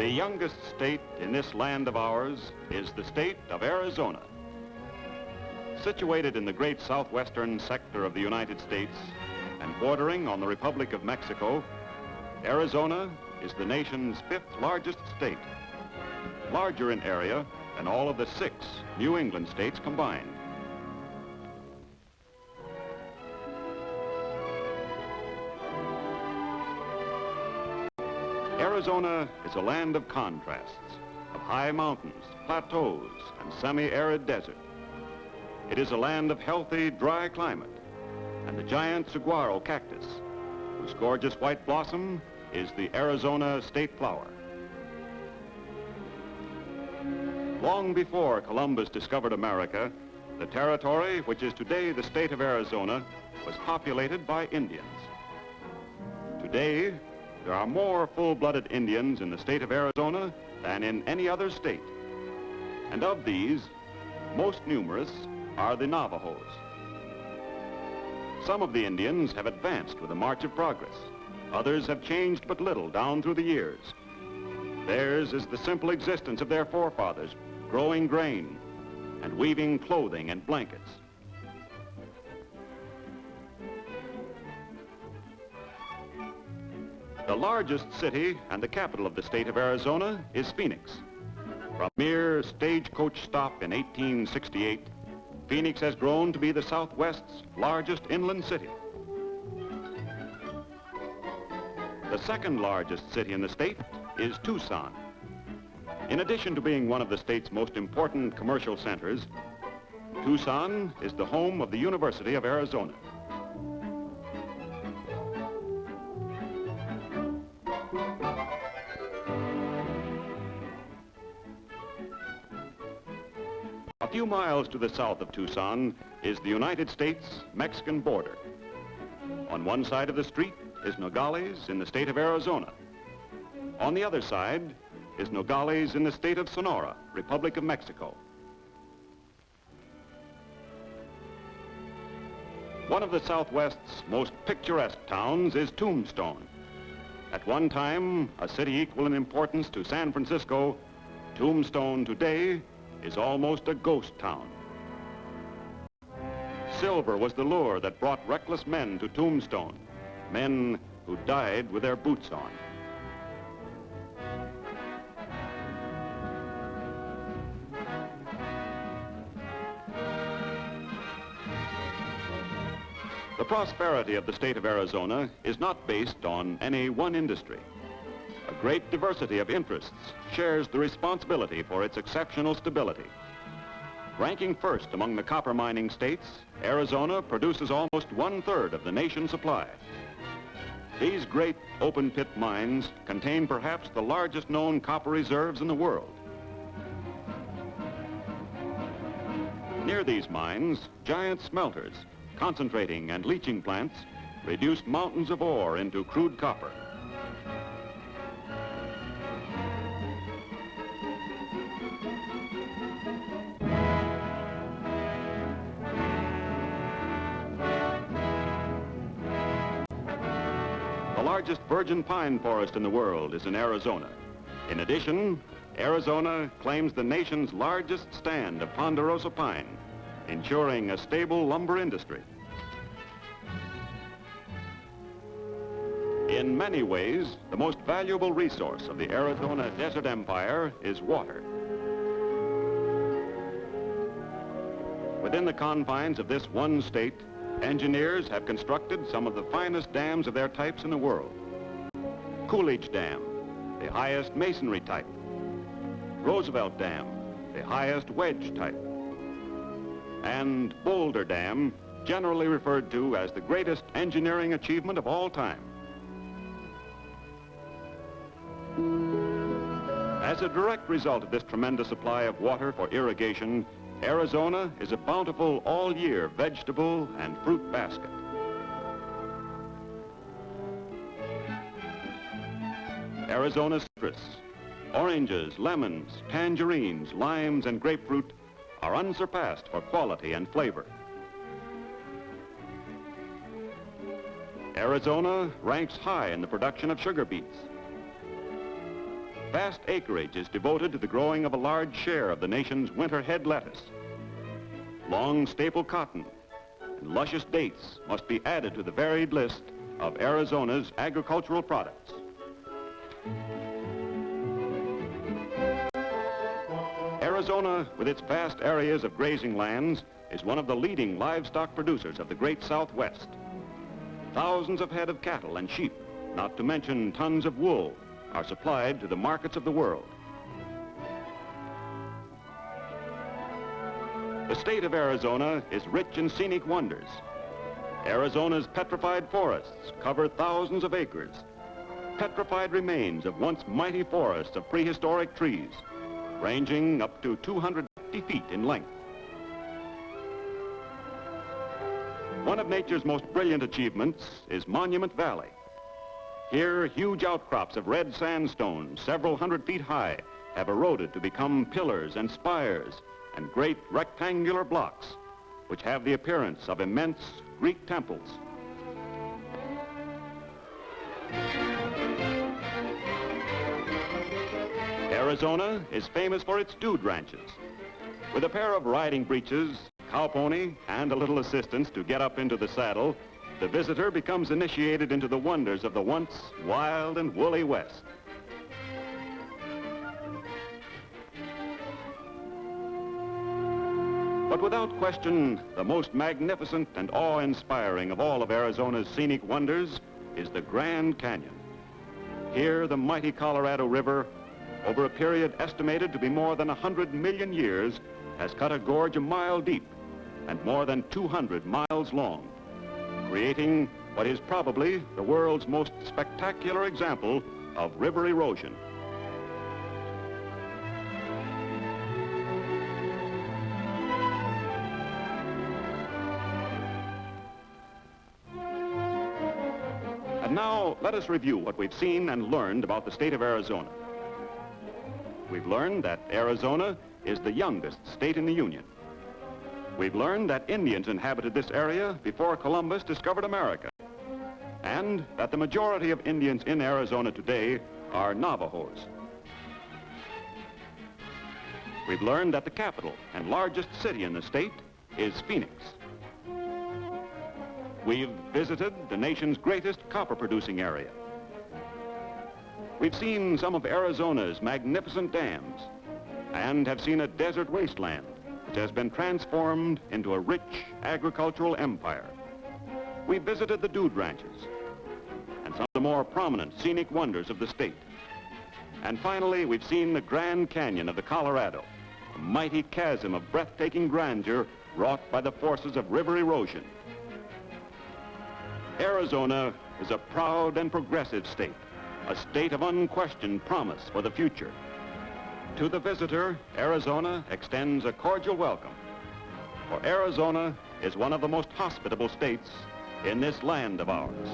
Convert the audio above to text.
The youngest state in this land of ours is the state of Arizona. Situated in the great southwestern sector of the United States and bordering on the Republic of Mexico, Arizona is the nation's fifth largest state, larger in area than all of the 6 New England states combined. Arizona is a land of contrasts, of high mountains, plateaus, and semi-arid desert. It is a land of healthy, dry climate, and the giant saguaro cactus, whose gorgeous white blossom is the Arizona state flower. Long before Columbus discovered America, the territory, which is today the state of Arizona, was populated by Indians. Today, there are more full-blooded Indians in the state of Arizona than in any other state. And of these, most numerous are the Navajos. Some of the Indians have advanced with the march of progress. Others have changed but little down through the years. Theirs is the simple existence of their forefathers, growing grain and weaving clothing and blankets. The largest city and the capital of the state of Arizona is Phoenix. From a mere stagecoach stop in 1868, Phoenix has grown to be the Southwest's largest inland city. The second largest city in the state is Tucson. In addition to being one of the state's most important commercial centers, Tucson is the home of the University of Arizona. A few miles to the south of Tucson is the United States-Mexican border. On one side of the street is Nogales in the state of Arizona. On the other side is Nogales in the state of Sonora, Republic of Mexico. One of the Southwest's most picturesque towns is Tombstone. At one time, a city equal in importance to San Francisco, Tombstone today is almost a ghost town. Silver was the lure that brought reckless men to Tombstone, men who died with their boots on. The prosperity of the state of Arizona is not based on any one industry. A great diversity of interests shares the responsibility for its exceptional stability. Ranking first among the copper mining states, Arizona produces almost 1/3 of the nation's supply. These great open-pit mines contain perhaps the largest known copper reserves in the world. Near these mines, giant smelters, concentrating and leaching plants reduce mountains of ore into crude copper. The largest virgin pine forest in the world is in Arizona. In addition, Arizona claims the nation's largest stand of ponderosa pine, ensuring a stable lumber industry. In many ways, the most valuable resource of the Arizona Desert Empire is water. Within the confines of this one state, engineers have constructed some of the finest dams of their types in the world. Coolidge Dam, the highest masonry type. Roosevelt Dam, the highest wedge type. And Boulder Dam, generally referred to as the greatest engineering achievement of all time. As a direct result of this tremendous supply of water for irrigation, Arizona is a bountiful all-year vegetable and fruit basket. Arizona's citrus, oranges, lemons, tangerines, limes, and grapefruit are unsurpassed for quality and flavor. Arizona ranks high in the production of sugar beets. vast acreage is devoted to the growing of a large share of the nation's winter head lettuce. Long staple cotton and luscious dates must be added to the varied list of Arizona's agricultural products. Arizona, with its vast areas of grazing lands, is one of the leading livestock producers of the great Southwest. Thousands of head of cattle and sheep, not to mention tons of wool, are supplied to the markets of the world. The state of Arizona is rich in scenic wonders. Arizona's petrified forests cover thousands of acres. Petrified remains of once mighty forests of prehistoric trees, ranging up to 250 feet in length. One of nature's most brilliant achievements is Monument Valley. Here, huge outcrops of red sandstone, several hundred feet high, have eroded to become pillars and spires and great rectangular blocks, which have the appearance of immense Greek temples. Arizona is famous for its dude ranches. With a pair of riding breeches, cow pony, and a little assistance to get up into the saddle, the visitor becomes initiated into the wonders of the once wild and woolly West. But without question, the most magnificent and awe-inspiring of all of Arizona's scenic wonders is the Grand Canyon. Here, the mighty Colorado River, over a period estimated to be more than 100 million years, has cut a gorge a mile deep and more than 200 miles long, creating what is probably the world's most spectacular example of river erosion. And now, let us review what we've seen and learned about the state of Arizona. We've learned that Arizona is the youngest state in the Union. We've learned that Indians inhabited this area before Columbus discovered America, and that the majority of Indians in Arizona today are Navajos. We've learned that the capital and largest city in the state is Phoenix. We've visited the nation's greatest copper-producing area. We've seen some of Arizona's magnificent dams and have seen a desert wasteland which has been transformed into a rich agricultural empire. We've visited the dude ranches and some of the more prominent scenic wonders of the state. And finally, we've seen the Grand Canyon of the Colorado, a mighty chasm of breathtaking grandeur wrought by the forces of river erosion. Arizona is a proud and progressive state, a state of unquestioned promise for the future. To the visitor, Arizona extends a cordial welcome, for Arizona is one of the most hospitable states in this land of ours.